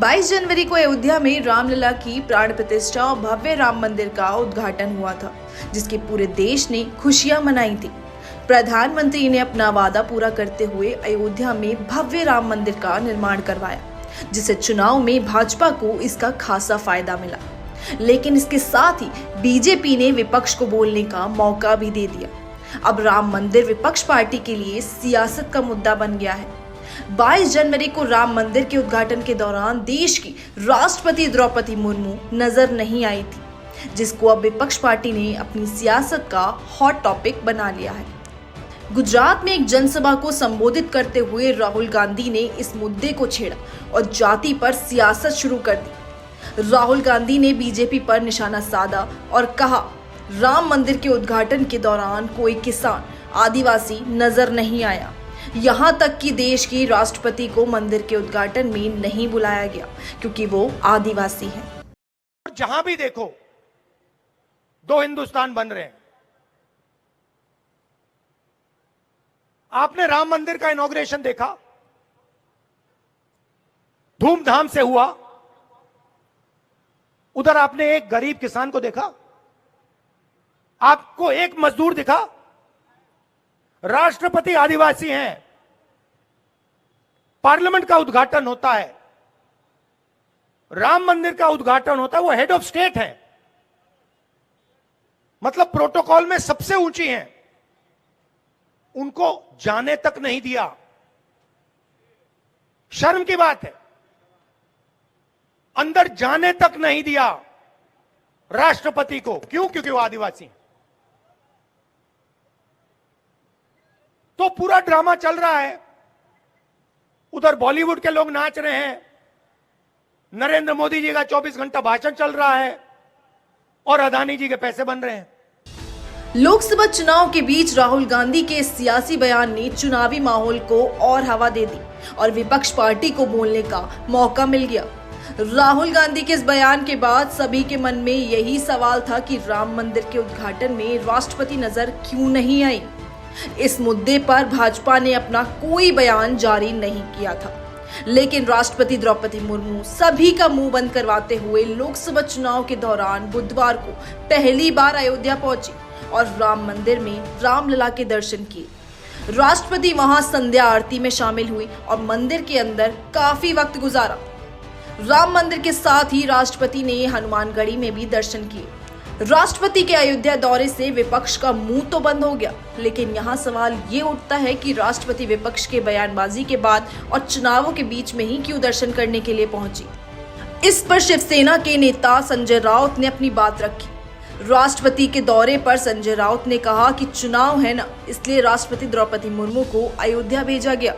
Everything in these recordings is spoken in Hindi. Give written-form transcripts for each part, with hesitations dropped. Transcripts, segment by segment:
22 जनवरी को अयोध्या में रामलला की प्राण प्रतिष्ठा और भव्य राम मंदिर का उद्घाटन हुआ था, जिसके पूरे देश ने खुशियां मनाई थी। प्रधानमंत्री ने अपना वादा पूरा करते हुए अयोध्या में भव्य राम मंदिर का निर्माण करवाया, जिससे चुनाव में भाजपा को इसका खासा फायदा मिला। लेकिन इसके साथ ही बीजेपी ने विपक्ष को बोलने का मौका भी दे दिया। अब राम मंदिर विपक्ष पार्टी के लिए सियासत का मुद्दा बन गया है। 22 जनवरी को राम मंदिर के उद्घाटन के दौरान देश की राष्ट्रपति द्रौपदी मुर्मू नजर नहीं आई थी, जिसको अब विपक्ष पार्टी ने अपनी सियासत का हॉट टॉपिक बना लिया है। गुजरात में एक जनसभा को संबोधित करते हुए राहुल गांधी ने इस मुद्दे को छेड़ा और जाति पर सियासत शुरू कर दी। राहुल गांधी ने बीजेपी पर निशाना साधा और कहा, राम मंदिर के उद्घाटन के दौरान कोई किसान, आदिवासी नजर नहीं आया। यहाँ तक कि देश की राष्ट्रपति को मंदिर के उद्घाटन में नहीं बुलाया गया क्योंकि वो आदिवासी हैं। जहां भी देखो दो हिंदुस्तान बन रहे हैं। आपने राम मंदिर का इनॉग्रेशन देखा, धूमधाम से हुआ। उधर आपने एक गरीब किसान को देखा, आपको एक मजदूर दिखा। राष्ट्रपति आदिवासी हैं, पार्लियामेंट का उद्घाटन होता है, राम मंदिर का उद्घाटन होता है, वो हेड ऑफ स्टेट है, मतलब प्रोटोकॉल में सबसे ऊंची हैं, उनको जाने तक नहीं दिया। शर्म की बात है, अंदर जाने तक नहीं दिया राष्ट्रपति को। क्यों? क्योंकि वो आदिवासी हैं। तो पूरा ड्रामा चल रहा है। उधर बॉलीवुड के लोग नाच रहे हैं, नरेंद्र मोदी जी का 24 घंटा भाषण चल रहा है और अदानी जी के पैसे बन रहे हैं। लोकसभा चुनाव के बीच राहुल गांधी के सियासी बयान ने चुनावी माहौल को और हवा दे दी और विपक्ष पार्टी को बोलने का मौका मिल गया। राहुल गांधी के इस बयान के बाद सभी के मन में यही सवाल था कि राम मंदिर के उद्घाटन में राष्ट्रपति नजर क्यों नहीं आई। इस मुद्दे पर भाजपा ने अपना कोई बयान जारी नहीं किया था, लेकिन राष्ट्रपति द्रौपदी मुर्मू सभी का मुंह बंद करवाते हुए लोकसभा चुनाव के दौरान बुधवार को पहली बार अयोध्या पहुंची और राम मंदिर में रामलला के दर्शन किए। राष्ट्रपति वहां संध्या आरती में शामिल हुई और मंदिर के अंदर काफी वक्त गुजारा। राम मंदिर के साथ ही राष्ट्रपति ने हनुमानगढ़ी में भी दर्शन किए। राष्ट्रपति के अयोध्या दौरे से विपक्ष का मुंह तो बंद हो गया, लेकिन यहाँ सवाल ये उठता है कि राष्ट्रपति विपक्ष के बयानबाजी के बाद और चुनावों के बीच में ही क्यों दर्शन करने के लिए पहुंची। इस पर शिवसेना के नेता संजय राउत ने अपनी बात रखी। राष्ट्रपति के दौरे पर संजय राउत ने कहा कि चुनाव है ना, इसलिए राष्ट्रपति द्रौपदी मुर्मू को अयोध्या भेजा गया।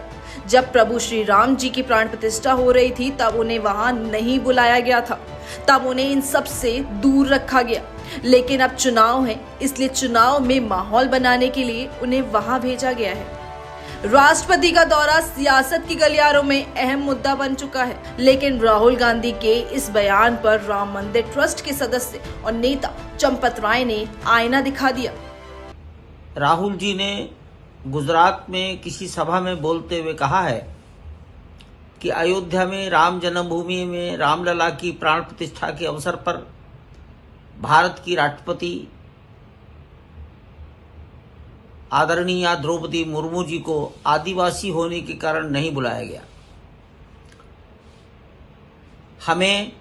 जब प्रभु श्री राम जी की प्राण प्रतिष्ठा हो रही थी तब उन्हें वहां नहीं बुलाया गया था, तब उन्हें इन सब से दूर रखा गया। लेकिन अब चुनाव है, इसलिए चुनाव में माहौल बनाने के लिए उन्हें वहां भेजा गया है। राष्ट्रपति का दौरा सियासत की गलियारों में अहम मुद्दा बन चुका है, लेकिन राहुल गांधी के इस बयान पर राम मंदिर ट्रस्ट के सदस्य और नेता चंपत राय ने आईना दिखा दिया। राहुल जी ने गुजरात में किसी सभा में बोलते हुए कहा है कि अयोध्या में राम जन्मभूमि में रामलला की प्राण प्रतिष्ठा के अवसर पर भारत की राष्ट्रपति आदरणीय द्रौपदी मुर्मू जी को आदिवासी होने के कारण नहीं बुलाया गया। हमें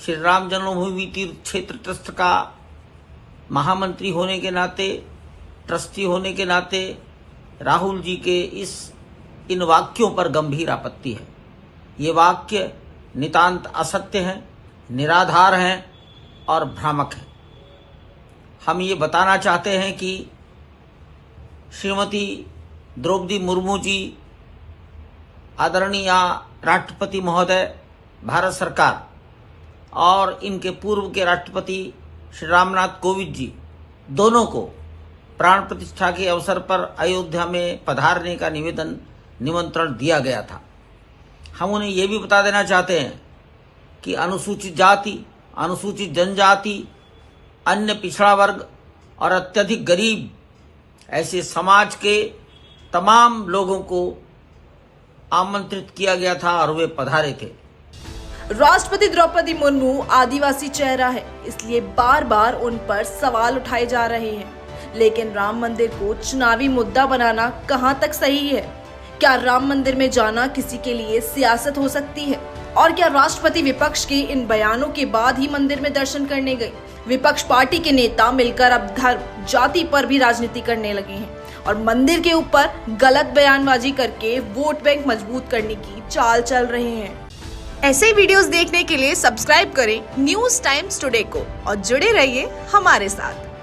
श्री राम जन्मभूमि तीर्थ क्षेत्र ट्रस्ट का महामंत्री होने के नाते, ट्रस्टी होने के नाते राहुल जी के इन वाक्यों पर गंभीर आपत्ति है। ये वाक्य नितांत असत्य हैं, निराधार हैं और भ्रामक हैं। हम ये बताना चाहते हैं कि श्रीमती द्रौपदी मुर्मू जी, आदरणीय राष्ट्रपति महोदय, भारत सरकार और इनके पूर्व के राष्ट्रपति श्री रामनाथ कोविंद जी दोनों को प्राण प्रतिष्ठा के अवसर पर अयोध्या में पधारने का निमंत्रण दिया गया था। हम उन्हें ये भी बता देना चाहते हैं कि अनुसूचित जाति, अनुसूचित जनजाति, अन्य पिछड़ा वर्ग और अत्यधिक गरीब ऐसे समाज के तमाम लोगों को आमंत्रित किया गया था और वे पधारे थे। राष्ट्रपति द्रौपदी मुर्मू आदिवासी चेहरा है, इसलिए बार बार उन पर सवाल उठाए जा रहे हैं। लेकिन राम मंदिर को चुनावी मुद्दा बनाना कहां तक सही है? क्या राम मंदिर में जाना किसी के लिए सियासत हो सकती है? और क्या राष्ट्रपति विपक्ष के इन बयानों के बाद ही मंदिर में दर्शन करने गए? विपक्ष पार्टी के नेता मिलकर अब धर्म, जाति पर भी राजनीति करने लगे हैं और मंदिर के ऊपर गलत बयानबाजी करके वोट बैंक मजबूत करने की चाल चल रहे हैं। ऐसे वीडियोस देखने के लिए सब्सक्राइब करें न्यूज़ टाइम्स टुडे को और जुड़े रहिए हमारे साथ।